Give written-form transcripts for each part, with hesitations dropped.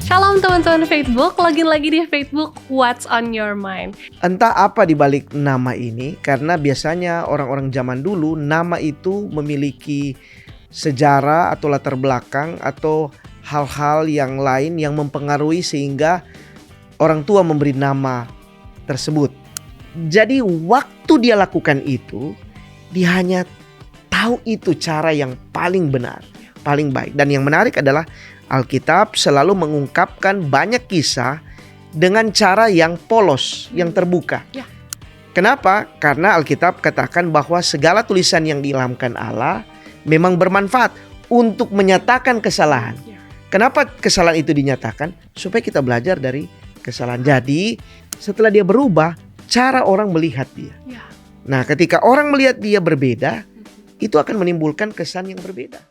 Shalom teman-teman Facebook, login lagi di Facebook What's on Your Mind. Entah apa dibalik nama ini, karena biasanya orang-orang zaman dulu nama itu memiliki sejarah atau latar belakang atau hal-hal yang lain yang mempengaruhi sehingga orang tua memberi nama tersebut. Jadi waktu dia lakukan itu, dia hanya tahu itu cara yang paling benar, paling baik. Dan yang menarik adalah Alkitab selalu mengungkapkan banyak kisah dengan cara yang polos, yang terbuka. Ya. Kenapa? Karena Alkitab katakan bahwa segala tulisan yang diilhamkan Allah memang bermanfaat untuk menyatakan kesalahan. Ya. Kenapa kesalahan itu dinyatakan? Supaya kita belajar dari kesalahan. Jadi setelah dia berubah, cara orang melihat dia. Ya. Nah, ketika orang melihat dia berbeda, itu akan menimbulkan kesan yang berbeda.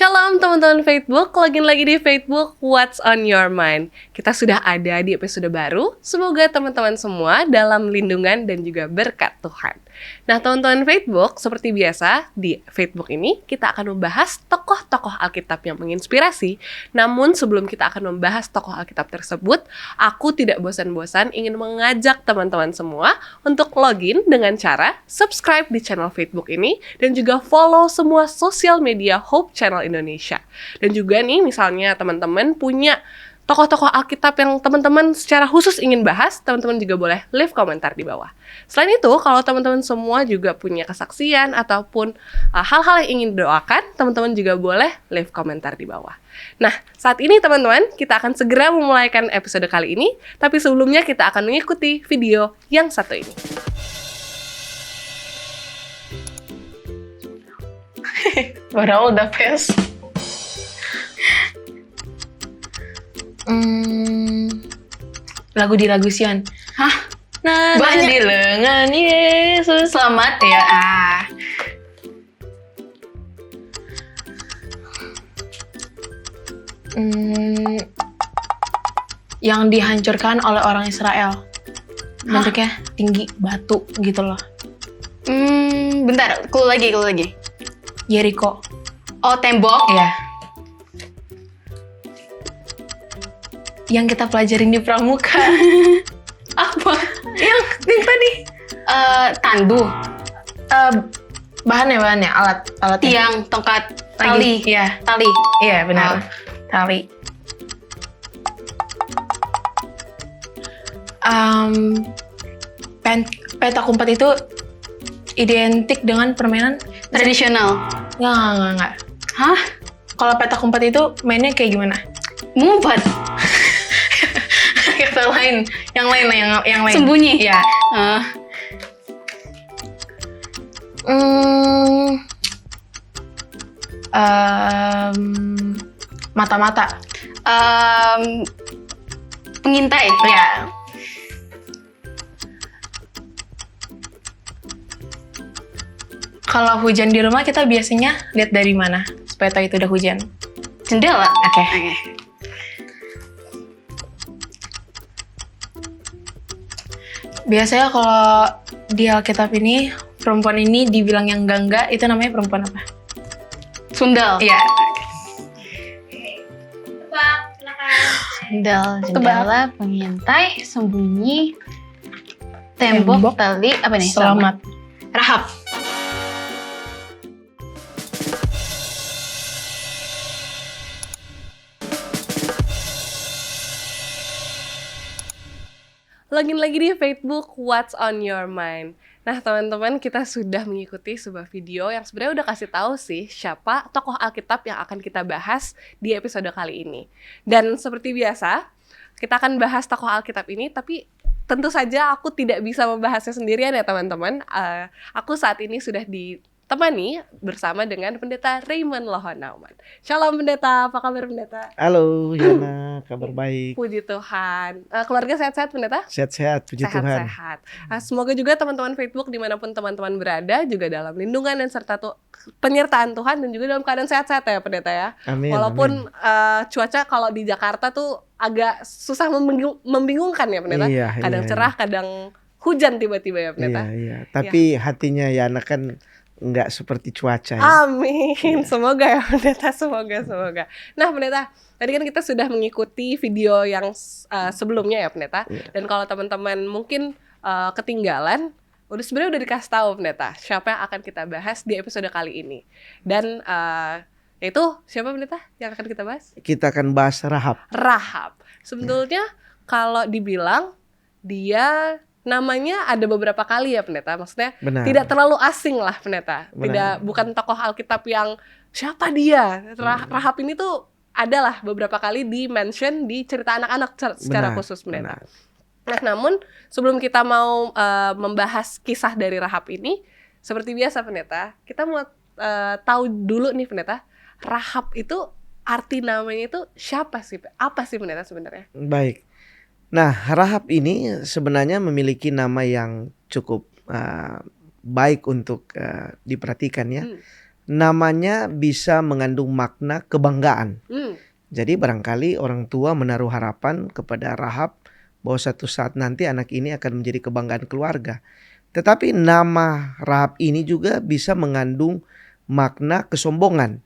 Shalom teman-teman Facebook, login lagi di Facebook What's on Your Mind. Kita sudah ada di episode baru. Semoga teman-teman semua dalam lindungan dan juga berkat Tuhan. Nah teman-teman Facebook, seperti biasa di Facebook ini kita akan membahas tokoh-tokoh Alkitab yang menginspirasi. Namun sebelum kita akan membahas tokoh Alkitab tersebut, aku tidak bosan-bosan ingin mengajak teman-teman semua untuk login dengan cara subscribe di channel Facebook ini dan juga follow semua sosial media Hope Channel Indonesia. Dan juga nih misalnya teman-teman punya tokoh-tokoh Alkitab yang teman-teman secara khusus ingin bahas, teman-teman juga boleh leave komentar di bawah. Selain itu, kalau teman-teman semua juga punya kesaksian ataupun hal-hal yang ingin doakan, teman-teman juga boleh leave komentar di bawah. Nah, saat ini teman-teman, kita akan segera memulaikan episode kali ini, tapi sebelumnya kita akan mengikuti video yang satu ini. Baru udah pes. Lagu di lagu Sion. Hah? Nah, Banyak. di lengan Yesus. Selamat ya. Yang dihancurkan oleh orang Israel. Bentuknya tinggi, batu gitu loh. Bentar, clue lagi. Jericho. Oh, tembok. Iya. Yang kita pelajarin di pramuka. Apa? yang tadi. Tandu, Bahannya alat. tiang, tongkat, tali. Iya. Tali. Iya, benar. Oh. Tali. Petak umpet itu identik dengan permainan Tradisional. Nggak. Hah? Kalau petak umpet itu mainnya kayak gimana? Mengumpat. Kata lain, yang lain. Sembunyi. Iya. Eh, Mata-mata. Pengintai. Ya. Kalau hujan di rumah kita biasanya lihat dari mana supaya tahu itu udah hujan. Jendela. Oke. Biasanya kalau di Alkitab ini perempuan ini dibilang yang enggak itu namanya perempuan apa? Sundal. Iya. Sundal, jendela, pengintai, sembunyi, tembok, tali, apa nih? Selamat. Rahab. Login lagi di Facebook What's on Your Mind. Nah teman-teman, kita sudah mengikuti sebuah video yang sebenarnya udah kasih tahu sih siapa tokoh Alkitab yang akan kita bahas di episode kali ini. Dan seperti biasa, kita akan bahas tokoh Alkitab ini, tapi tentu saja aku tidak bisa membahasnya sendirian ya teman-teman. Aku saat ini sudah temani bersama dengan Pendeta Raymond Lohonauman. Shalom Pendeta, apa kabar Pendeta? Halo Yana, kabar baik. Puji Tuhan. Keluarga sehat-sehat Pendeta? Sehat-sehat, puji Tuhan. Sehat-sehat. Semoga juga teman-teman Facebook dimanapun teman-teman berada juga dalam lindungan dan serta penyertaan Tuhan dan juga dalam keadaan sehat-sehat ya Pendeta ya. Amin. Walaupun cuaca kalau di Jakarta tuh agak susah membingungkan ya Pendeta. Iya, kadang iya, cerah, kadang hujan tiba-tiba ya Pendeta. Iya. Tapi hatinya Yana kan nggak seperti cuaca ya. Amin. Semoga ya Pendeta, semoga. Nah Pendeta, tadi kan kita sudah mengikuti video yang sebelumnya ya Pendeta. Dan kalau teman-teman mungkin ketinggalan, sebenarnya udah dikasih tahu Pendeta siapa yang akan kita bahas di episode kali ini. Dan itu siapa Pendeta yang akan kita bahas? Kita akan bahas Rahab. Sebetulnya kalau dibilang dia namanya ada beberapa kali ya Pendeta. Maksudnya Benar. tidak terlalu asing lah Pendeta. Benar. Bukan tokoh Alkitab yang siapa dia. Rahab ini tuh adalah beberapa kali di-mention di cerita anak-anak secara khusus Pendeta. Nah, namun sebelum kita mau membahas kisah dari Rahab ini, seperti biasa Pendeta, kita mau tahu dulu nih Pendeta, Rahab itu arti namanya itu siapa sih? Apa sih Pendeta sebenarnya? Baik. Nah, Rahab ini sebenarnya memiliki nama yang cukup baik untuk diperhatikan ya. Namanya bisa mengandung makna kebanggaan. Jadi barangkali orang tua menaruh harapan kepada Rahab bahwa suatu saat nanti anak ini akan menjadi kebanggaan keluarga. Tetapi nama Rahab ini juga bisa mengandung makna kesombongan.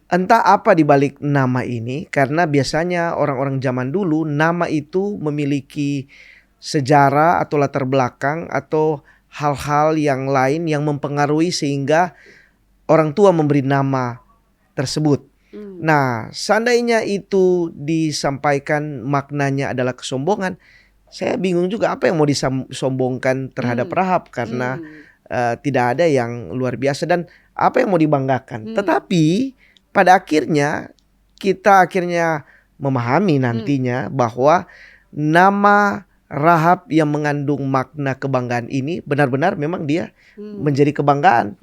Entah apa dibalik nama ini, karena biasanya orang-orang zaman dulu nama itu memiliki sejarah atau latar belakang atau hal-hal yang lain yang mempengaruhi sehingga orang tua memberi nama tersebut. Nah, seandainya itu disampaikan maknanya adalah kesombongan, saya bingung juga apa yang mau disombongkan terhadap Rahab, karena tidak ada yang luar biasa dan apa yang mau dibanggakan. Tetapi pada akhirnya kita memahami nantinya bahwa nama Rahab yang mengandung makna kebanggaan ini benar-benar memang dia menjadi kebanggaan.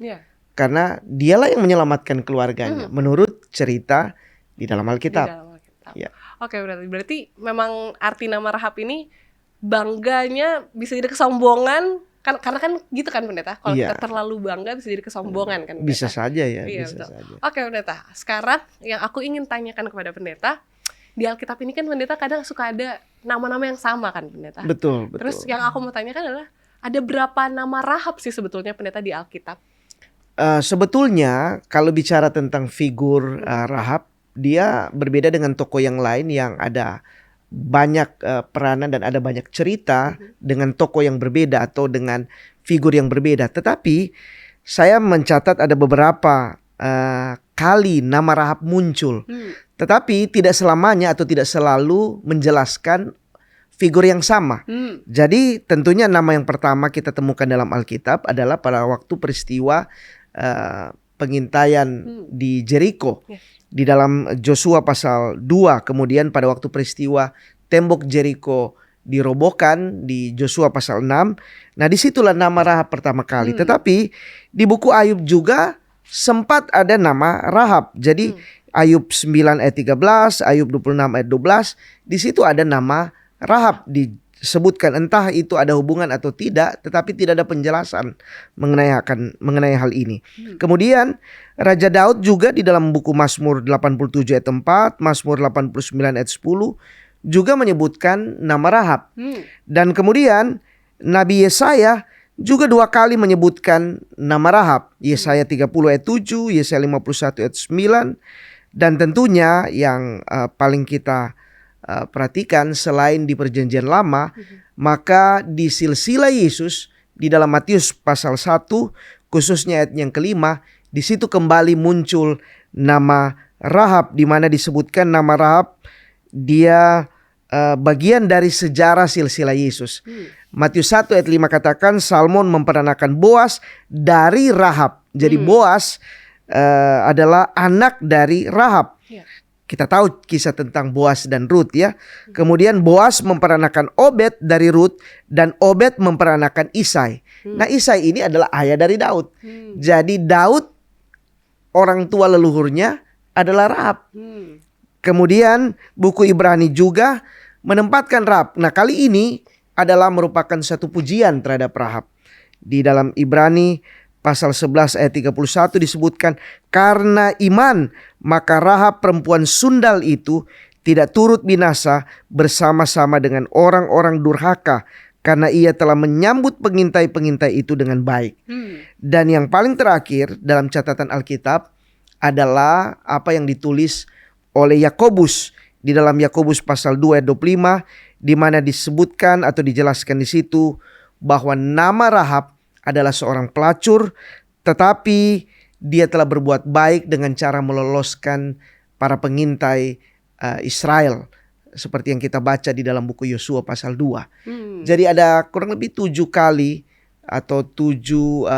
Karena dialah yang menyelamatkan keluarganya menurut cerita di dalam Alkitab. Ya. Oke, berarti memang arti nama Rahab ini bangganya bisa jadi kesombongan. Karena kan gitu kan Pendeta, kalau kita terlalu bangga bisa jadi kesombongan kan Pendeta? Bisa saja ya, iya, bisa betul. saja. Oke Pendeta, sekarang yang aku ingin tanyakan kepada Pendeta, di Alkitab ini kan Pendeta kadang suka ada nama-nama yang sama kan Pendeta? Betul. Terus yang aku mau tanyakan adalah, ada berapa nama Rahab sih sebetulnya Pendeta di Alkitab? Sebetulnya kalau bicara tentang figur Rahab, dia berbeda dengan tokoh yang lain yang ada banyak peranan dan ada banyak cerita dengan tokoh yang berbeda atau dengan figur yang berbeda. Tetapi saya mencatat ada beberapa kali nama Rahab muncul. Tetapi tidak selamanya atau tidak selalu menjelaskan figur yang sama. Jadi tentunya nama yang pertama kita temukan dalam Alkitab adalah pada waktu peristiwa pengintaian di Jericho. Di dalam Joshua pasal 2, kemudian pada waktu peristiwa tembok Jericho dirobohkan di Joshua pasal 6. Nah, disitulah nama Rahab pertama kali. Tetapi di buku Ayub juga sempat ada nama Rahab. Jadi Ayub 9 ayat 13, Ayub 26 ayat 12, di situ ada nama Rahab disebutkan. Entah itu ada hubungan atau tidak, tetapi tidak ada penjelasan mengenai hal ini. Kemudian Raja Daud juga di dalam buku Mazmur 87 ayat 4, Mazmur 89 ayat 10 juga menyebutkan nama Rahab. Dan kemudian Nabi Yesaya juga 2 kali menyebutkan nama Rahab. Yesaya 30 ayat 7, Yesaya 51 ayat 9. Dan tentunya yang paling kita perhatikan selain di perjanjian lama, maka di silsilah Yesus di dalam Matius pasal 1, khususnya ayat yang kelima, di situ kembali muncul nama Rahab, di mana disebutkan nama Rahab dia bagian dari sejarah silsilah Yesus. Matius 1 ayat 5 katakan Salmon memperanakan Boas dari Rahab. Jadi Boas adalah anak dari Rahab. Kita tahu kisah tentang Boas dan Rut ya. Kemudian Boas memperanakan Obed dari Rut dan Obed memperanakan Isai. Nah, Isai ini adalah ayah dari Daud. Jadi Daud orang tua leluhurnya adalah Rahab. Kemudian buku Ibrani juga menempatkan Rahab. Nah, kali ini adalah merupakan satu pujian terhadap Rahab. Di dalam Ibrani pasal 11 ayat 31 disebutkan, karena iman maka Rahab perempuan sundal itu tidak turut binasa bersama-sama dengan orang-orang durhaka, karena ia telah menyambut pengintai-pengintai itu dengan baik. Dan yang paling terakhir dalam catatan Alkitab adalah apa yang ditulis oleh Yakobus di dalam Yakobus pasal 2 ayat 25, di mana disebutkan atau dijelaskan di situ bahwa nama Rahab adalah seorang pelacur, tetapi dia telah berbuat baik dengan cara meloloskan para pengintai Israel, seperti yang kita baca di dalam buku Yosua pasal 2. Jadi ada kurang lebih 7 kali atau 7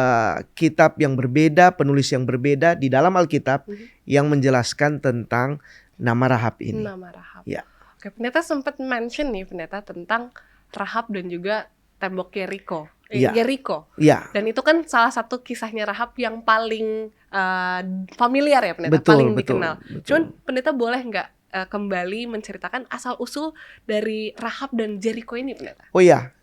kitab yang berbeda, penulis yang berbeda di dalam Alkitab yang menjelaskan tentang nama Rahab ini. Nama Rahab. Ya. Oke, pendeta sempat mention nih pendeta tentang Rahab dan juga tembok Yeriko. Yeriko. Ya. Dan itu kan salah satu kisahnya Rahab yang paling familiar ya pendeta, Betul, paling betul, dikenal. betul. Cuman pendeta boleh nggak kembali menceritakan asal usul dari Rahab dan Jericho ini pendeta? Oh ya,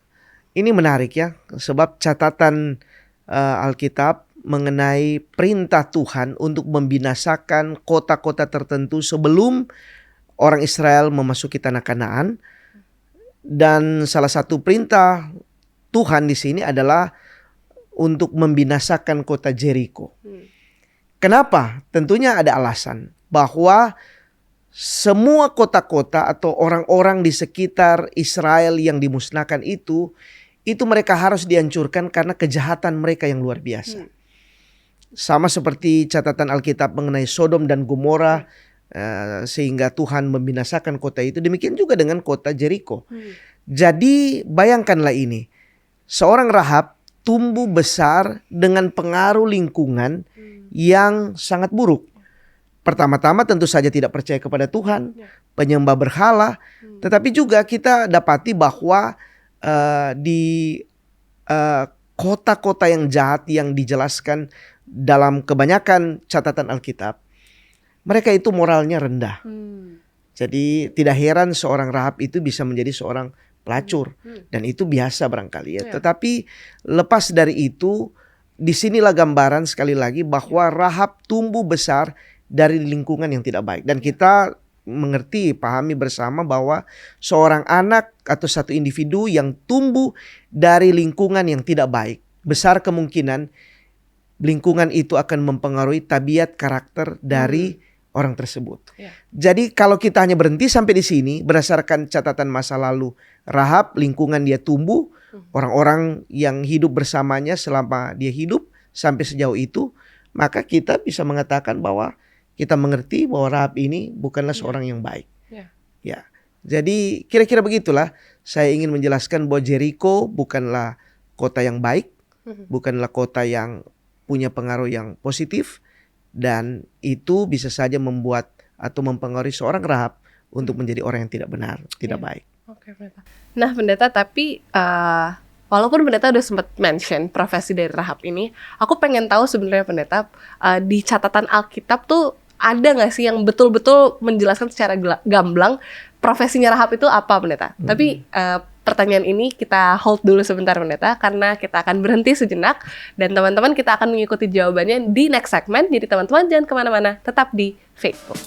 ini menarik ya, sebab catatan Alkitab mengenai perintah Tuhan untuk membinasakan kota-kota tertentu sebelum orang Israel memasuki tanah Kanaan. Dan salah satu perintah Tuhan di sini adalah untuk membinasakan kota Jericho. Kenapa? Tentunya ada alasan bahwa semua kota-kota atau orang-orang di sekitar Israel yang dimusnahkan itu mereka harus dihancurkan karena kejahatan mereka yang luar biasa. Sama seperti catatan Alkitab mengenai Sodom dan Gomora, sehingga Tuhan membinasakan kota itu. Demikian juga dengan kota Jericho. Jadi bayangkanlah ini, seorang Rahab tumbuh besar dengan pengaruh lingkungan yang sangat buruk. Pertama-tama tentu saja tidak percaya kepada Tuhan, penyembah berhala. Tetapi juga kita dapati bahwa di kota-kota yang jahat yang dijelaskan dalam kebanyakan catatan Alkitab, mereka itu moralnya rendah. Jadi tidak heran seorang Rahab itu bisa menjadi seorang pelacur. Dan itu biasa barangkali ya. Tetapi lepas dari itu, disinilah gambaran sekali lagi bahwa Rahab tumbuh besar dari lingkungan yang tidak baik. Dan kita mengerti, pahami bersama bahwa seorang anak atau satu individu yang tumbuh dari lingkungan yang tidak baik, besar kemungkinan lingkungan itu akan mempengaruhi tabiat karakter dari orang tersebut. Jadi kalau kita hanya berhenti sampai di sini berdasarkan catatan masa lalu Rahab, lingkungan dia tumbuh, orang-orang yang hidup bersamanya selama dia hidup sampai sejauh itu, maka kita bisa mengatakan bahwa kita mengerti bahwa Rahab ini bukanlah seorang yang baik. Ya. Jadi kira-kira begitulah saya ingin menjelaskan bahwa Jericho bukanlah kota yang baik, bukanlah kota yang punya pengaruh yang positif, dan itu bisa saja membuat atau mempengaruhi seorang Rahab untuk menjadi orang yang tidak benar, tidak baik. Oke, pendeta. Nah, pendeta, tapi walaupun pendeta udah sempat mention profesi dari Rahab ini, aku pengen tahu sebenarnya pendeta, di catatan Alkitab tuh ada nggak sih yang betul-betul menjelaskan secara gamblang profesinya Rahab itu apa, pendeta? Tapi pertanyaan ini kita hold dulu sebentar, pendeta, karena kita akan berhenti sejenak dan teman-teman kita akan mengikuti jawabannya di next segment. Jadi teman-teman jangan kemana-mana, tetap di Facebook.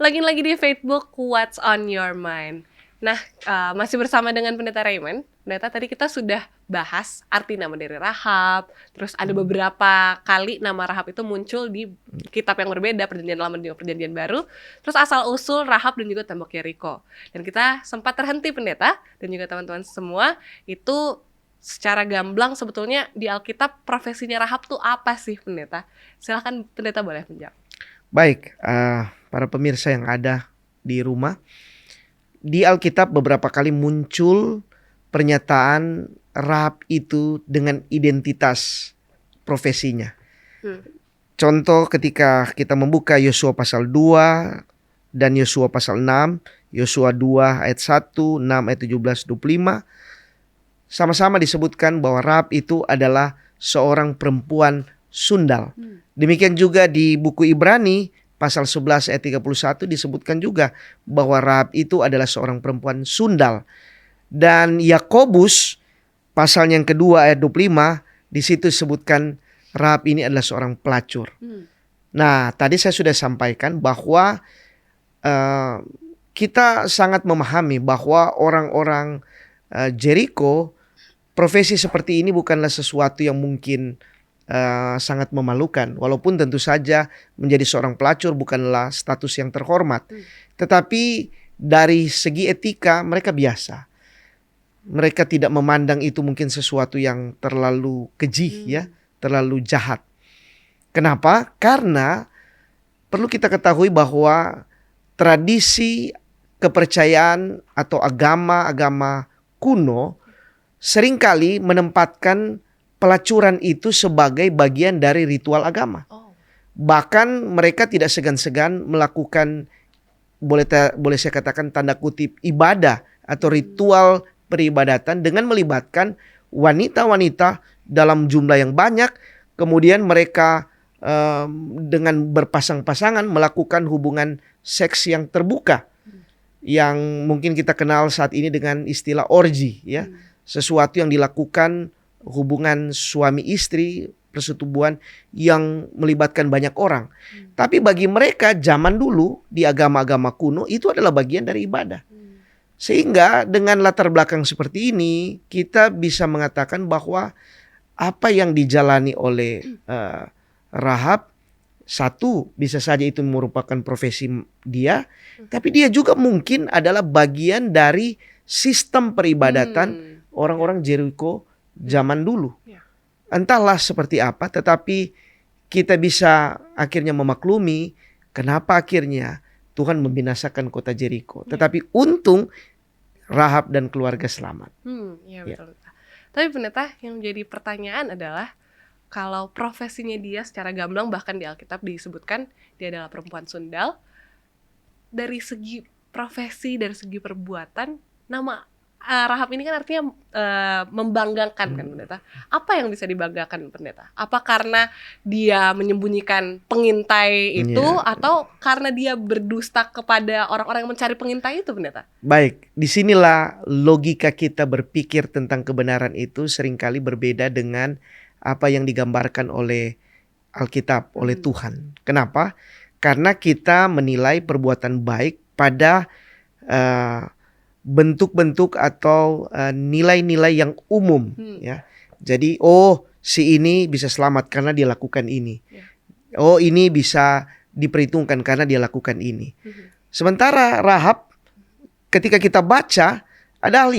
Lagi-lagi di Facebook, What's on Your Mind? Nah, masih bersama dengan Pendeta Raymond. Pendeta, tadi kita sudah bahas arti nama dari Rahab. Terus ada beberapa kali nama Rahab itu muncul di kitab yang berbeda, Perjanjian Lama dan Perjanjian Baru. Terus asal-usul Rahab dan juga tembok Yeriko. Dan kita sempat terhenti, Pendeta, dan juga teman-teman semua, itu secara gamblang sebetulnya di Alkitab profesinya Rahab tuh apa sih, Pendeta? Silakan Pendeta boleh menjawab. Baik, para pemirsa yang ada di rumah, di Alkitab beberapa kali muncul pernyataan Rahab itu dengan identitas profesinya. Hmm. Contoh ketika kita membuka Yosua pasal 2 dan Yosua pasal 6, Yosua 2 ayat 1, 6 ayat 17, 25, sama-sama disebutkan bahwa Rahab itu adalah seorang perempuan sundal. Demikian juga di buku Ibrani pasal 11 ayat 31 disebutkan juga bahwa Rahab itu adalah seorang perempuan sundal. Dan Yakobus pasal yang kedua ayat 25, di situ disebutkan Rahab ini adalah seorang pelacur. Nah, tadi saya sudah sampaikan bahwa kita sangat memahami bahwa orang-orang Jericho, profesi seperti ini bukanlah sesuatu yang mungkin sangat memalukan. Walaupun tentu saja menjadi seorang pelacur bukanlah status yang terhormat. Tetapi dari segi etika mereka biasa. Mereka tidak memandang itu mungkin sesuatu yang terlalu keji, ya, terlalu jahat. Kenapa? Karena perlu kita ketahui bahwa tradisi kepercayaan atau agama-agama kuno seringkali menempatkan pelacuran itu sebagai bagian dari ritual agama. Bahkan mereka tidak segan-segan melakukan, boleh saya katakan tanda kutip, ibadah atau ritual peribadatan dengan melibatkan wanita-wanita dalam jumlah yang banyak. Kemudian mereka dengan berpasang-pasangan melakukan hubungan seks yang terbuka, yang mungkin kita kenal saat ini dengan istilah orgi, ya. Sesuatu yang dilakukan hubungan suami istri, persetubuhan yang melibatkan banyak orang. Tapi bagi mereka zaman dulu di agama-agama kuno itu adalah bagian dari ibadah. Sehingga dengan latar belakang seperti ini kita bisa mengatakan bahwa apa yang dijalani oleh Rahab, satu bisa saja itu merupakan profesi dia, tapi dia juga mungkin adalah bagian dari sistem peribadatan orang-orang Jericho zaman dulu. Entahlah seperti apa, tetapi kita bisa akhirnya memaklumi kenapa akhirnya Tuhan membinasakan kota Jericho. Tetapi untung Rahab dan keluarga selamat. Iya betul. Tapi pendeta, yang menjadi pertanyaan adalah kalau profesinya dia secara gamblang bahkan di Alkitab disebutkan dia adalah perempuan sundal. Dari segi profesi, dari segi perbuatan, nama Rahab ini kan artinya membanggakan kan pendeta. Apa yang bisa dibanggakan pendeta? Apa karena dia menyembunyikan pengintai itu atau karena dia berdusta kepada orang-orang yang mencari pengintai itu pendeta? Baik, disinilah logika kita berpikir tentang kebenaran itu seringkali berbeda dengan apa yang digambarkan oleh Alkitab, oleh Tuhan. Kenapa? Karena kita menilai perbuatan baik pada bentuk-bentuk atau nilai-nilai yang umum, ya. Jadi si ini bisa selamat karena dia lakukan ini. Ini bisa diperhitungkan karena dia lakukan ini. Sementara Rahab, ketika kita baca, ada hal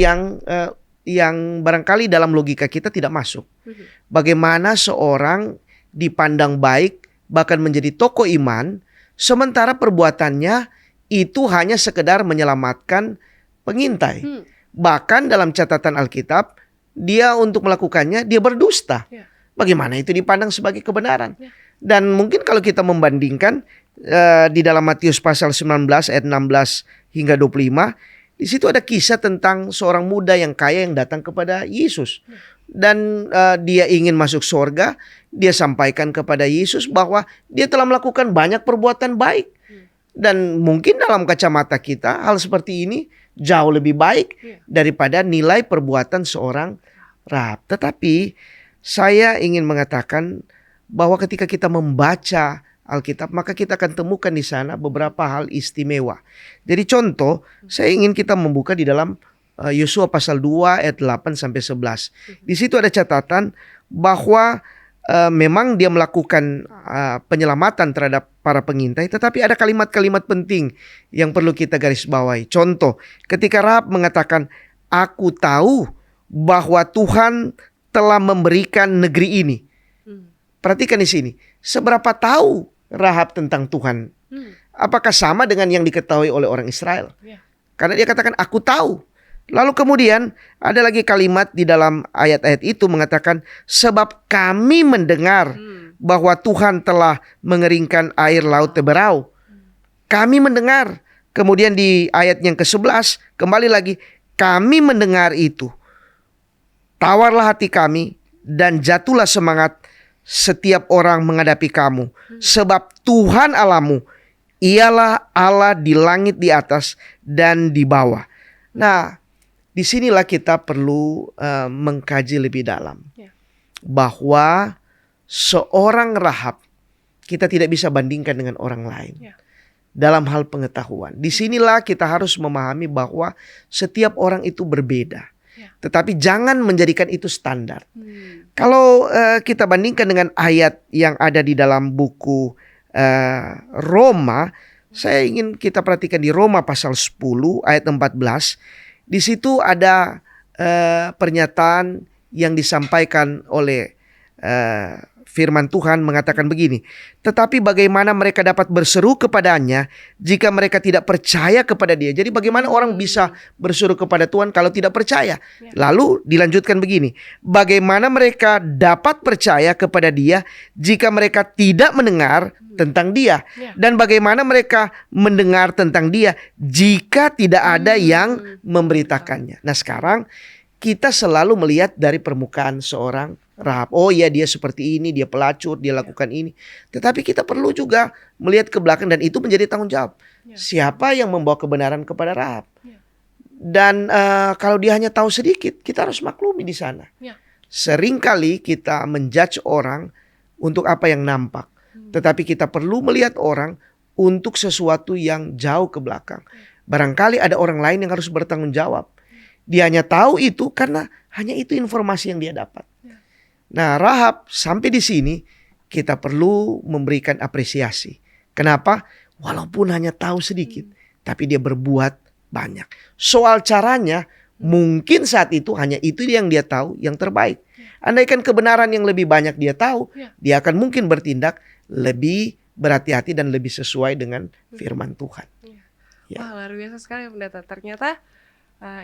yang barangkali dalam logika kita tidak masuk. Bagaimana seorang dipandang baik bahkan menjadi tokoh iman, sementara perbuatannya itu hanya sekedar menyelamatkan pengintai. Bahkan dalam catatan Alkitab, dia untuk melakukannya dia berdusta. Bagaimana itu dipandang sebagai kebenaran? Dan mungkin kalau kita membandingkan di dalam Matius pasal 19 ayat 16 hingga 25, di situ ada kisah tentang seorang muda yang kaya yang datang kepada Yesus. Dan dia ingin masuk surga. Dia sampaikan kepada Yesus bahwa dia telah melakukan banyak perbuatan baik. Dan mungkin dalam kacamata kita hal seperti ini jauh lebih baik daripada nilai perbuatan seorang Rahab. Tetapi saya ingin mengatakan bahwa ketika kita membaca Alkitab, maka kita akan temukan di sana beberapa hal istimewa. Jadi contoh, saya ingin kita membuka di dalam Yosua pasal 2 ayat 8 sampai 11. Di situ ada catatan bahwa memang dia melakukan penyelamatan terhadap para pengintai, tetapi ada kalimat-kalimat penting yang perlu kita garis bawahi. Contoh, ketika Rahab mengatakan, "Aku tahu bahwa Tuhan telah memberikan negeri ini." Perhatikan di sini, seberapa tahu Rahab tentang Tuhan? Apakah sama dengan yang diketahui oleh orang Israel? Karena dia katakan, "Aku tahu." Lalu kemudian ada lagi kalimat di dalam ayat-ayat itu mengatakan, sebab kami mendengar bahwa Tuhan telah mengeringkan air laut Teberau. Kami mendengar. Kemudian di ayat yang ke-11 kembali lagi, kami mendengar itu. Tawarlah hati kami dan jatuhlah semangat setiap orang menghadapi kamu. Sebab Tuhan Allahmu, ialah Allah di langit di atas dan di bawah. Nah, disinilah kita perlu mengkaji lebih dalam. Bahwa seorang Rahab kita tidak bisa bandingkan dengan orang lain. Dalam hal pengetahuan. Disinilah kita harus memahami bahwa setiap orang itu berbeda. Tetapi jangan menjadikan itu standar. Kalau kita bandingkan dengan ayat yang ada di dalam buku Roma, saya ingin kita perhatikan di Roma pasal 10 ayat 14. Di situ ada pernyataan yang disampaikan oleh firman Tuhan mengatakan begini, tetapi bagaimana mereka dapat berseru kepadanya jika mereka tidak percaya kepada dia. Jadi bagaimana orang bisa berseru kepada Tuhan kalau tidak percaya? Lalu dilanjutkan begini, bagaimana mereka dapat percaya kepada dia jika mereka tidak mendengar tentang dia? Dan bagaimana mereka mendengar tentang dia jika tidak ada yang memberitakannya? Nah, sekarang kita selalu melihat dari permukaan seorang Rahab. Oh ya, dia seperti ini, dia pelacur, dia lakukan ini. Tetapi kita perlu juga melihat ke belakang dan itu menjadi tanggung jawab. Siapa yang membawa kebenaran kepada Rahab? Dan kalau dia hanya tahu sedikit, kita harus maklumi di sana. Seringkali kita menjudge orang untuk apa yang nampak. Tetapi kita perlu melihat orang untuk sesuatu yang jauh ke belakang. Barangkali ada orang lain yang harus bertanggung jawab. Dia hanya tahu itu karena hanya itu informasi yang dia dapat. Nah, Rahab sampai di sini kita perlu memberikan apresiasi. Kenapa? Walaupun hanya tahu sedikit, tapi dia berbuat banyak. Soal caranya, mungkin saat itu hanya itu yang dia tahu yang terbaik. Andaikan kebenaran yang lebih banyak dia tahu, dia akan mungkin bertindak lebih berhati-hati dan lebih sesuai dengan firman Tuhan. Wah, luar biasa sekali Pendeta. Ternyata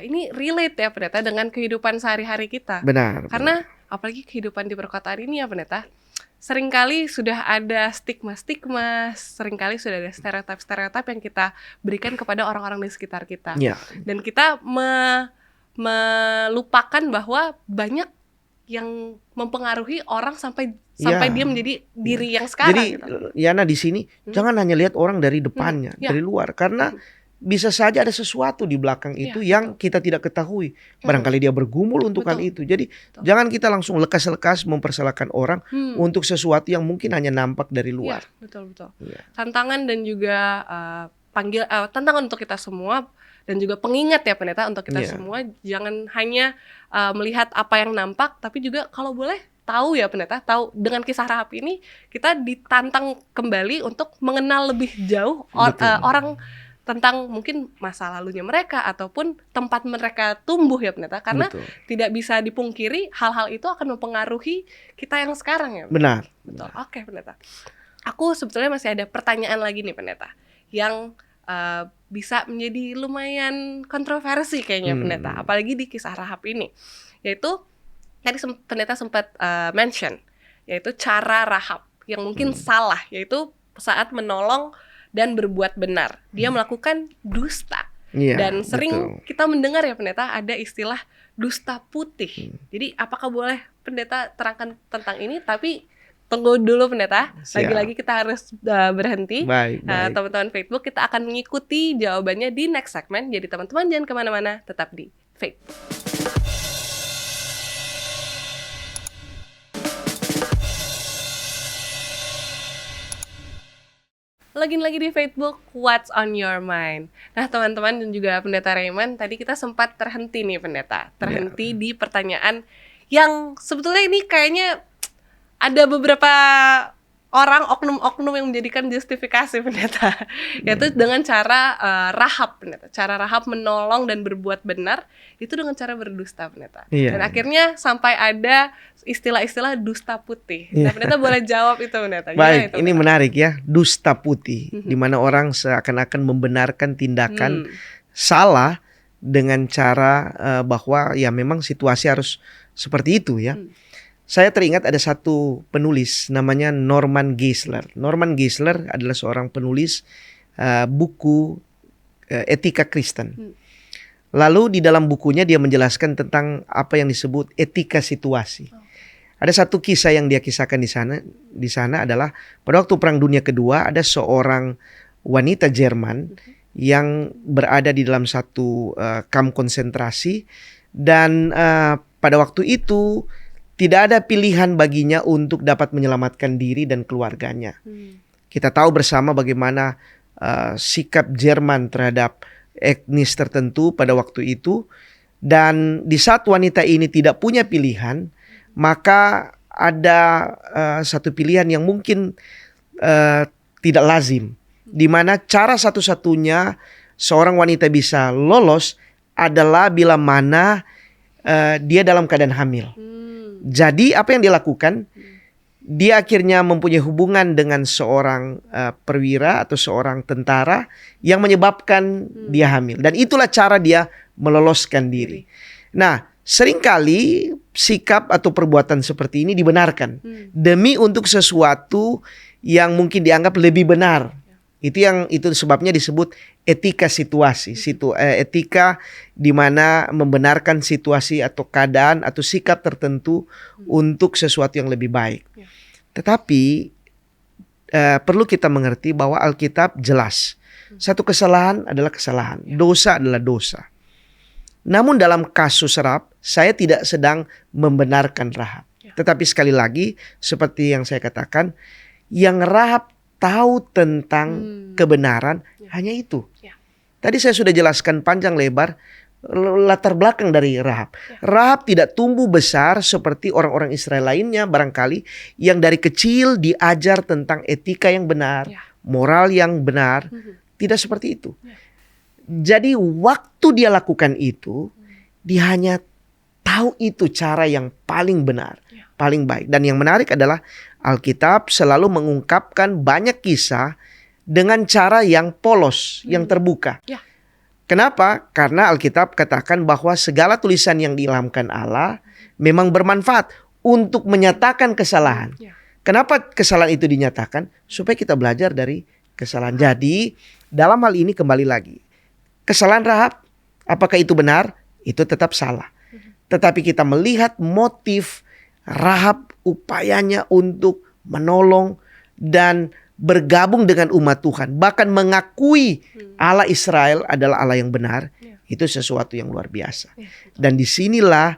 ini relate ya Pendeta dengan kehidupan sehari-hari kita. Benar. Karena apalagi kehidupan di perkotaan ini ya Pendeta, seringkali sudah ada stigma-stigma, seringkali sudah ada stereotip-stereotip yang kita berikan kepada orang-orang di sekitar kita. Dan kita melupakan bahwa banyak yang mempengaruhi orang sampai dia menjadi diri yang sekarang. Jadi gitu. Yana di sini jangan hanya lihat orang dari depannya, dari luar, karena bisa saja ada sesuatu di belakang itu yang kita tidak ketahui. Barangkali dia bergumul untuk hal itu. Jadi jangan kita langsung lekas-lekas mempersalahkan orang untuk sesuatu yang mungkin hanya nampak dari luar. Betul. Tantangan dan juga tantangan untuk kita semua dan juga pengingat ya Pendeta untuk kita semua, jangan hanya melihat apa yang nampak, tapi juga kalau boleh tahu ya Pendeta, tahu dengan kisah Rahab ini kita ditantang kembali untuk mengenal lebih jauh orang tentang mungkin masa lalunya mereka ataupun tempat mereka tumbuh ya Pendeta, karena tidak bisa dipungkiri hal-hal itu akan mempengaruhi kita yang sekarang ya. Benar. Betul. Oke Pendeta. Aku sebetulnya masih ada pertanyaan lagi nih Pendeta yang bisa menjadi lumayan kontroversi kayaknya Pendeta, apalagi di kisah Rahab ini, yaitu tadi Pendeta sempat mention, yaitu cara Rahab yang mungkin salah, yaitu saat menolong dan berbuat benar. Dia melakukan dusta. Dan sering kita mendengar ya Pendeta ada istilah dusta putih. Jadi apakah boleh Pendeta terangkan tentang ini? Tapi tunggu dulu Pendeta. Lagi-lagi kita harus berhenti. Baik. Teman-teman Facebook, kita akan mengikuti jawabannya di next segment. Jadi teman-teman jangan kemana-mana, tetap di Facebook. Lagi di Facebook, What's on your mind? Nah teman-teman dan juga Pendeta Raymond, tadi kita sempat terhenti nih Pendeta. Terhenti di pertanyaan yang sebetulnya ini kayaknya ada beberapa orang, oknum-oknum yang menjadikan justifikasi Pendeta. Yaitu dengan cara Rahab Pendeta. Cara Rahab menolong dan berbuat benar, itu dengan cara berdusta Pendeta. Dan akhirnya sampai ada istilah-istilah dusta putih. Nah Pendeta boleh jawab itu Pendeta. Baik, itu, ini Pendeta? Menarik ya, dusta putih. Di mana orang seakan-akan membenarkan tindakan salah, dengan cara bahwa ya memang situasi harus seperti itu ya. Saya teringat ada satu penulis namanya Norman Geisler. Norman Geisler adalah seorang penulis buku etika Kristen. Lalu di dalam bukunya dia menjelaskan tentang apa yang disebut etika situasi. Ada satu kisah yang dia kisahkan di sana. Di sana adalah pada waktu Perang Dunia Kedua ada seorang wanita Jerman yang berada di dalam satu kamp konsentrasi dan pada waktu itu tidak ada pilihan baginya untuk dapat menyelamatkan diri dan keluarganya. Kita tahu bersama bagaimana sikap Jerman terhadap etnis tertentu pada waktu itu. Dan di saat wanita ini tidak punya pilihan, maka ada satu pilihan yang mungkin tidak lazim. Di mana cara satu-satunya seorang wanita bisa lolos adalah bila mana dia dalam keadaan hamil. Jadi apa yang dia lakukan? Dia akhirnya mempunyai hubungan dengan seorang perwira atau seorang tentara yang menyebabkan dia hamil. Dan itulah cara dia meloloskan diri. Nah, seringkali sikap atau perbuatan seperti ini dibenarkan demi untuk sesuatu yang mungkin dianggap lebih benar. Itu sebabnya disebut etika situasi. Etika di mana membenarkan situasi atau keadaan atau sikap tertentu untuk sesuatu yang lebih baik. Tetapi perlu kita mengerti bahwa Alkitab jelas. Satu kesalahan adalah kesalahan. Dosa adalah dosa. Namun dalam kasus Rahab, saya tidak sedang membenarkan Rahab. Tetapi sekali lagi, seperti yang saya katakan, yang Rahab tahu tentang kebenaran hanya itu. Tadi saya sudah jelaskan panjang lebar latar belakang dari Rahab. Rahab tidak tumbuh besar seperti orang-orang Israel lainnya barangkali yang dari kecil diajar tentang etika yang benar, moral yang benar. Tidak seperti itu. Jadi waktu dia lakukan itu, dia hanya tahu itu cara yang paling benar, paling baik. Dan yang menarik adalah Alkitab selalu mengungkapkan banyak kisah dengan cara yang polos, yang terbuka. Kenapa? Karena Alkitab katakan bahwa segala tulisan yang diilhamkan Allah memang bermanfaat untuk menyatakan kesalahan. Kenapa kesalahan itu dinyatakan? Supaya kita belajar dari kesalahan. Jadi dalam hal ini kembali lagi, kesalahan Rahab, apakah itu benar? Itu tetap salah. Tetapi kita melihat motif Rahab, upayanya untuk menolong dan bergabung dengan umat Tuhan, bahkan mengakui Allah Israel adalah Allah yang benar, itu sesuatu yang luar biasa. Dan disinilah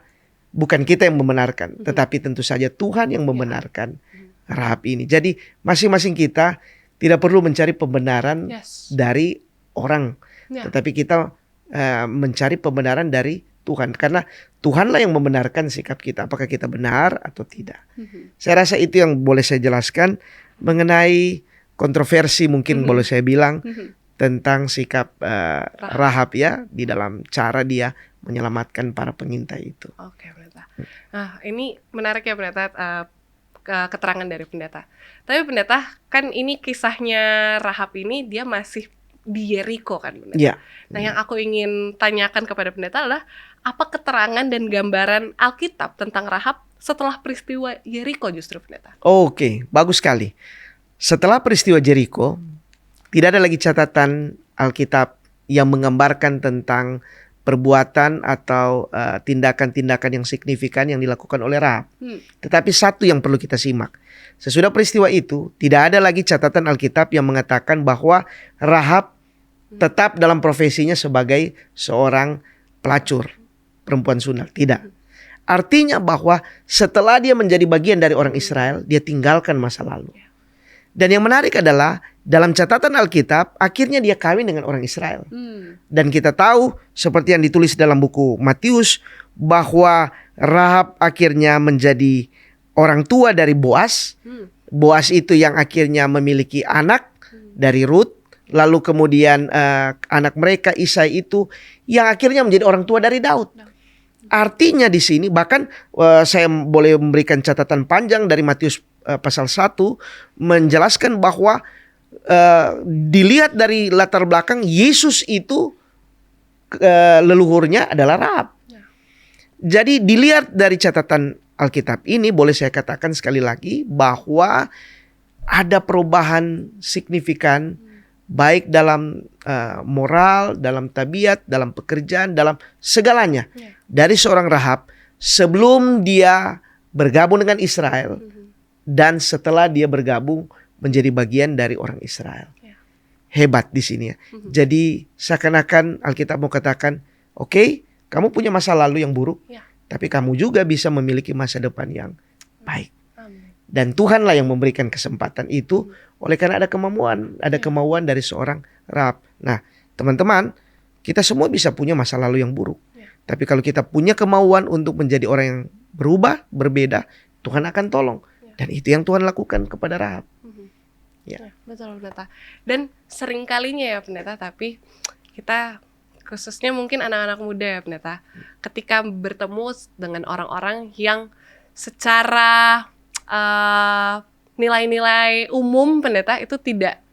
bukan kita yang membenarkan, tetapi tentu saja Tuhan yang membenarkan Rahab ini. Jadi masing-masing kita tidak perlu mencari pembenaran dari orang, tetapi kita mencari pembenaran dari Tuhan. Karena Tuhanlah yang membenarkan sikap kita, apakah kita benar atau tidak. Saya rasa itu yang boleh saya jelaskan mengenai kontroversi mungkin boleh saya bilang tentang sikap Rahab ya di dalam cara dia menyelamatkan para pengintai itu. Oke, pendeta. Nah, ini menarik ya pendeta, keterangan dari pendeta. Tapi pendeta, kan ini kisahnya Rahab ini dia masih di Yeriko kan pendeta. Nah, yang aku ingin tanyakan kepada pendeta adalah apa keterangan dan gambaran Alkitab tentang Rahab setelah peristiwa Yeriko justru pendeta? Oke, bagus sekali. Setelah peristiwa Jericho, tidak ada lagi catatan Alkitab yang menggambarkan tentang perbuatan atau tindakan-tindakan yang signifikan yang dilakukan oleh Rahab. Tetapi satu yang perlu kita simak. Sesudah peristiwa itu, tidak ada lagi catatan Alkitab yang mengatakan bahwa Rahab tetap dalam profesinya sebagai seorang pelacur, perempuan sunat. Tidak. Artinya bahwa setelah dia menjadi bagian dari orang Israel, dia tinggalkan masa lalu. Dan yang menarik adalah dalam catatan Alkitab, akhirnya dia kawin dengan orang Israel. Dan kita tahu seperti yang ditulis dalam buku Matius, bahwa Rahab akhirnya menjadi orang tua dari Boas. Boas itu yang akhirnya memiliki anak dari Ruth. Lalu kemudian anak mereka Isai itu yang akhirnya menjadi orang tua dari Daud. Artinya di sini bahkan saya boleh memberikan catatan panjang dari Matius pasal 1 menjelaskan bahwa dilihat dari latar belakang Yesus itu leluhurnya adalah Rahab. Ya. Jadi dilihat dari catatan Alkitab ini, boleh saya katakan sekali lagi bahwa ada perubahan signifikan baik dalam moral, dalam tabiat, dalam pekerjaan, dalam segalanya Ya. dari seorang Rahab sebelum dia bergabung dengan Israel dan setelah dia bergabung menjadi bagian dari orang Israel. Ya. Hebat di sini ya. Jadi seakan-akan Alkitab mau katakan, oke, kamu punya masa lalu yang buruk, Ya. tapi kamu juga bisa memiliki masa depan yang baik. Amin. Dan Tuhanlah yang memberikan kesempatan itu oleh karena ada kemauan dari seorang Rahab. Nah, teman-teman, kita semua bisa punya masa lalu yang buruk. Ya. Tapi kalau kita punya kemauan untuk menjadi orang yang berubah, berbeda, Tuhan akan tolong. Dan itu yang Tuhan lakukan kepada Rahab. Ya. Ya, betul pendeta. Dan sering kalinya ya pendeta, tapi kita khususnya mungkin anak-anak muda ya pendeta, ketika bertemu dengan orang-orang yang secara nilai-nilai umum pendeta itu tidak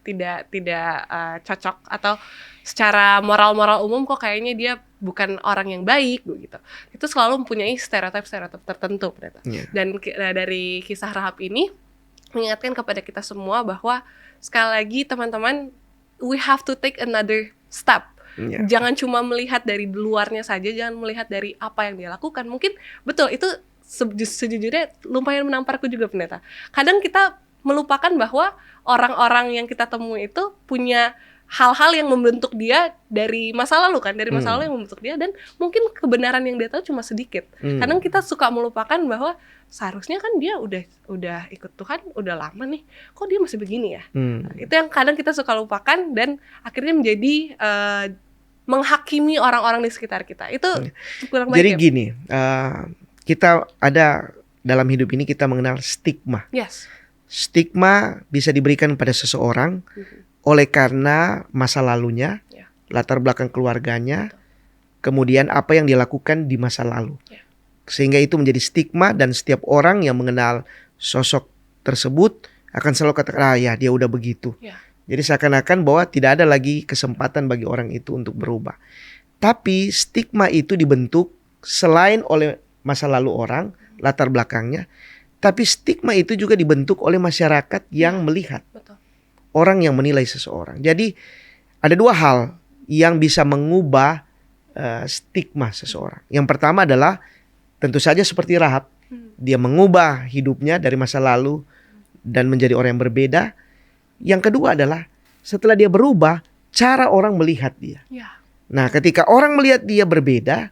cocok, atau secara moral-moral umum kok kayaknya dia bukan orang yang baik gitu. Itu selalu mempunyai stereotip tertentu pendeta. Ya. Dan dari kisah Rahab ini mengingatkan kepada kita semua bahwa sekali lagi teman-teman, we have to take another step. Ya. Jangan cuma melihat dari luarnya saja, jangan melihat dari apa yang dia lakukan. Mungkin betul itu sejujurnya lumayan menamparku juga pendeta. Kadang kita melupakan bahwa orang-orang yang kita temui itu punya hal-hal yang membentuk dia dari masa lalu kan, dari masa lalu yang membentuk dia, dan mungkin kebenaran yang dia tahu cuma sedikit. Kadang kita suka melupakan bahwa seharusnya kan dia udah ikut Tuhan udah lama nih, kok dia masih begini ya. Itu yang kadang kita suka lupakan dan akhirnya menjadi menghakimi orang-orang di sekitar kita. Itu kurang baik. Jadi ya? gini, kita ada dalam hidup ini kita mengenal stigma. Yes. Stigma bisa diberikan pada seseorang oleh karena masa lalunya, Ya. latar belakang keluarganya, kemudian apa yang dia lakukan di masa lalu. Ya. Sehingga itu menjadi stigma, dan setiap orang yang mengenal sosok tersebut akan selalu katakan, ya dia udah begitu. Ya. Jadi seakan-akan bahwa tidak ada lagi kesempatan bagi orang itu untuk berubah. Tapi stigma itu dibentuk selain oleh masa lalu orang, latar belakangnya, tapi stigma itu juga dibentuk oleh masyarakat yang melihat. Betul. Orang yang menilai seseorang. Jadi ada dua hal yang bisa mengubah stigma seseorang. Yang pertama adalah tentu saja seperti Rahab. Dia mengubah hidupnya dari masa lalu dan menjadi orang yang berbeda. Yang kedua adalah setelah dia berubah, cara orang melihat dia. Ya. Nah, ketika orang melihat dia berbeda,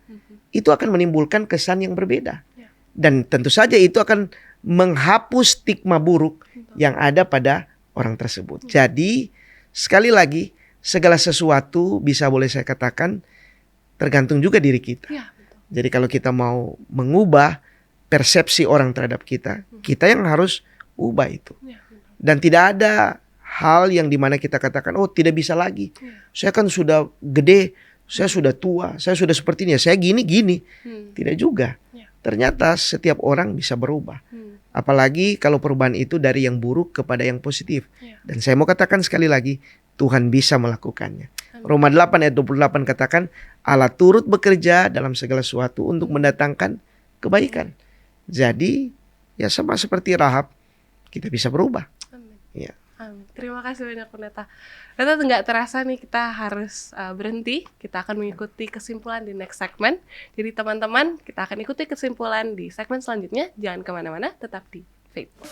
itu akan menimbulkan kesan yang berbeda. Ya. Dan tentu saja itu akan menghapus stigma buruk yang ada pada orang tersebut. Jadi sekali lagi, segala sesuatu bisa boleh saya katakan tergantung juga diri kita. Ya, betul. Jadi kalau kita mau mengubah persepsi orang terhadap kita, kita yang harus ubah itu. Ya, betul. Dan tidak ada hal yang dimana kita katakan, oh tidak bisa lagi. Saya kan sudah gede, saya sudah tua, saya sudah seperti ini, saya gini. Tidak juga. Ya. Ternyata setiap orang bisa berubah. Apalagi kalau perubahan itu dari yang buruk kepada yang positif. Ya. Dan saya mau katakan sekali lagi, Tuhan bisa melakukannya. Roma 8 ayat 28 katakan, Allah turut bekerja dalam segala sesuatu untuk mendatangkan kebaikan. Jadi ya sama seperti Rahab, kita bisa berubah. Amin. Ya. Amin. Terima kasih banyak pendeta. Pendeta, nggak terasa nih kita harus berhenti. Kita akan mengikuti kesimpulan di next segment. Jadi teman-teman, kita akan ikuti kesimpulan di segmen selanjutnya. Jangan kemana-mana, tetap di Faithful.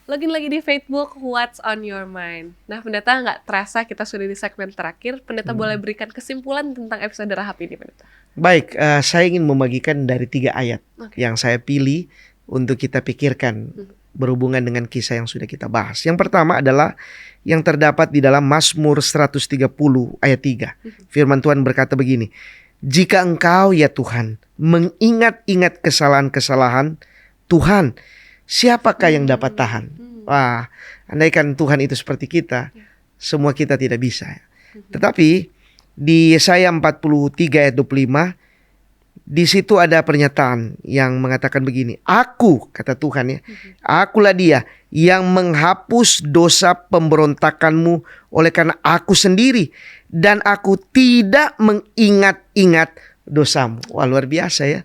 Login lagi di Facebook, What's on your mind? Nah, pendeta, nggak terasa kita sudah di segmen terakhir. Pendeta boleh berikan kesimpulan tentang episode Rahab ini, pendeta? Baik, saya ingin membagikan dari 3 ayat yang saya pilih untuk kita pikirkan berhubungan dengan kisah yang sudah kita bahas. Yang pertama adalah yang terdapat di dalam Mazmur 130 ayat 3. Firman Tuhan berkata begini, jika engkau ya Tuhan mengingat-ingat kesalahan-kesalahan Tuhan, siapakah yang dapat tahan? Wah, andaikan Tuhan itu seperti kita, semua kita tidak bisa. Tetapi di Yesaya 43 ayat 25 Di situ ada pernyataan yang mengatakan begini, aku, kata Tuhan ya, akulah dia yang menghapus dosa pemberontakanmu oleh karena aku sendiri, dan aku tidak mengingat-ingat dosamu. Wah, luar biasa ya.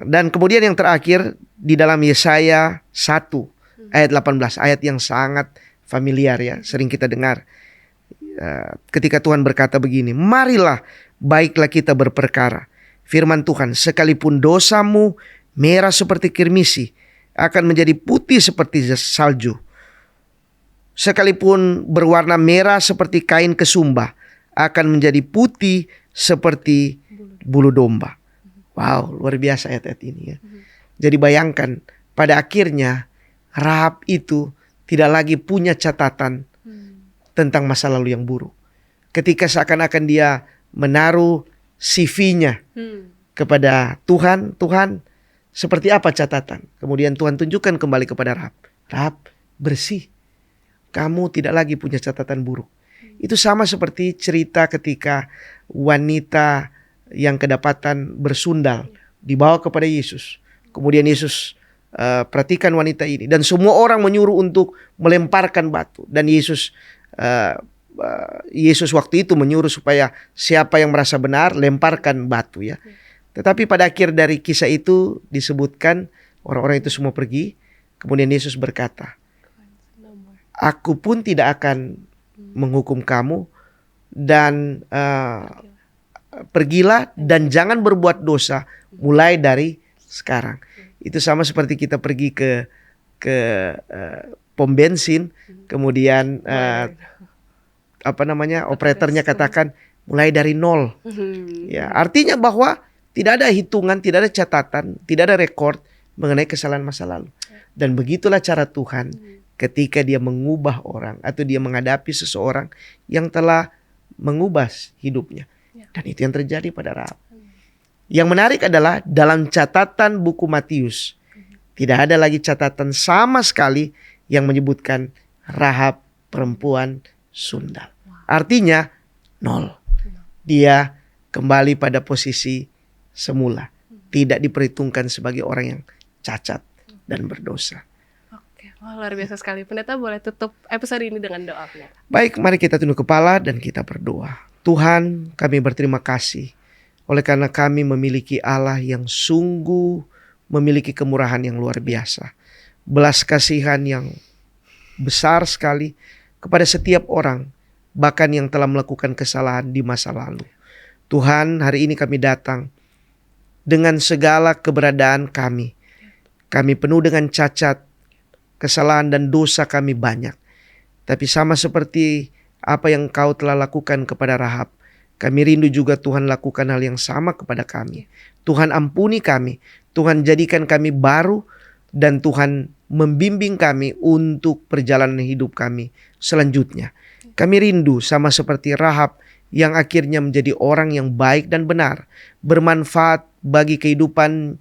Dan kemudian yang terakhir di dalam Yesaya 1 ayat 18, ayat yang sangat familiar ya, sering kita dengar. Ketika Tuhan berkata begini, marilah baiklah kita berperkara. Firman Tuhan, sekalipun dosamu merah seperti kirmisi, akan menjadi putih seperti salju. Sekalipun berwarna merah seperti kain kesumba, akan menjadi putih seperti bulu domba. Wow, luar biasa ayat-ayat ini ya. Jadi bayangkan, pada akhirnya Rahab itu tidak lagi punya catatan tentang masa lalu yang buruk. Ketika seakan-akan dia menaruh CV-nya kepada Tuhan, Tuhan seperti apa catatan? Kemudian Tuhan tunjukkan kembali kepada Rahab. Rahab, bersih. Kamu tidak lagi punya catatan buruk. Itu sama seperti cerita ketika wanita yang kedapatan bersundal dibawa kepada Yesus. Kemudian Yesus perhatikan wanita ini. Dan semua orang menyuruh untuk melemparkan batu. Dan Yesus waktu itu menyuruh supaya siapa yang merasa benar lemparkan batu ya. Tetapi pada akhir dari kisah itu disebutkan orang-orang itu semua pergi. Kemudian Yesus berkata, aku pun tidak akan menghukum kamu, dan pergilah dan jangan berbuat dosa mulai dari sekarang. Itu sama seperti kita pergi ke pom bensin, kemudian operatornya katakan mulai dari nol. Ya, artinya bahwa tidak ada hitungan, tidak ada catatan, tidak ada rekor mengenai kesalahan masa lalu. Dan begitulah cara Tuhan ketika dia mengubah orang atau dia menghadapi seseorang yang telah mengubah hidupnya. Dan itu yang terjadi pada Rahab. Yang menarik adalah dalam catatan buku Matius tidak ada lagi catatan sama sekali yang menyebutkan Rahab perempuan sundal. Artinya nol. Dia kembali pada posisi semula. Tidak diperhitungkan sebagai orang yang cacat dan berdosa. Oke, wah, luar biasa sekali. Pendeta boleh tutup episode ini dengan doa, Pendeta. Baik, mari kita tunduk kepala dan kita berdoa. Tuhan, kami berterima kasih oleh karena kami memiliki Allah yang sungguh memiliki kemurahan yang luar biasa. Belas kasihan yang besar sekali kepada setiap orang, bahkan yang telah melakukan kesalahan di masa lalu. Tuhan, hari ini kami datang dengan segala keberadaan kami. Kami penuh dengan cacat, kesalahan dan dosa kami banyak. Tapi sama seperti apa yang Kau telah lakukan kepada Rahab, kami rindu juga Tuhan lakukan hal yang sama kepada kami. Tuhan ampuni kami, Tuhan jadikan kami baru, dan Tuhan membimbing kami untuk perjalanan hidup kami selanjutnya. Kami rindu sama seperti Rahab yang akhirnya menjadi orang yang baik dan benar, bermanfaat bagi kehidupan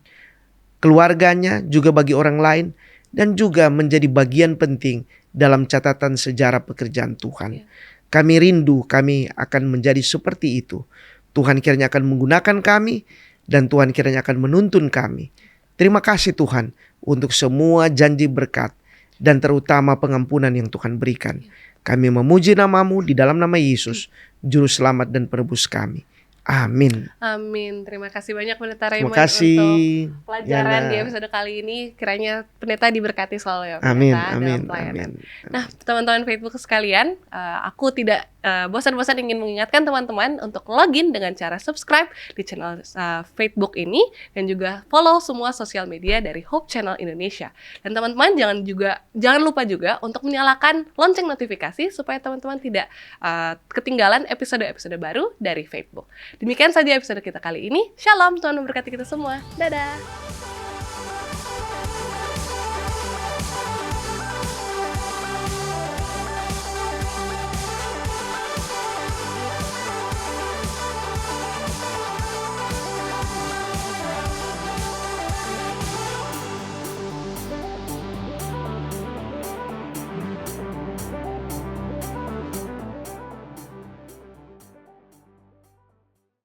keluarganya, juga bagi orang lain, dan juga menjadi bagian penting dalam catatan sejarah pekerjaan Tuhan. Kami rindu kami akan menjadi seperti itu. Tuhan kiranya akan menggunakan kami, dan Tuhan kiranya akan menuntun kami. Terima kasih Tuhan untuk semua janji berkat dan terutama pengampunan yang Tuhan berikan. Kami memuji nama-Mu di dalam nama Yesus, Juru Selamat dan Penebus kami. Amin. Amin. Terima kasih banyak Pendeta Raymond Terima kasih, untuk pelajaran Yana. di episode kali ini. Kiranya Pendeta diberkati selalu ya, Amin, Pendeta, dalam amin, pelayanan. amin. Nah, teman-teman Facebook sekalian, aku tidak bosan-bosan ingin mengingatkan teman-teman untuk login dengan cara subscribe di channel Facebook ini dan juga follow semua sosial media dari Hope Channel Indonesia. Dan teman-teman jangan lupa juga untuk menyalakan lonceng notifikasi supaya teman-teman tidak ketinggalan episode-episode baru dari Facebook. Demikian saja episode kita kali ini. Shalom, Tuhan memberkati kita semua. Dadah.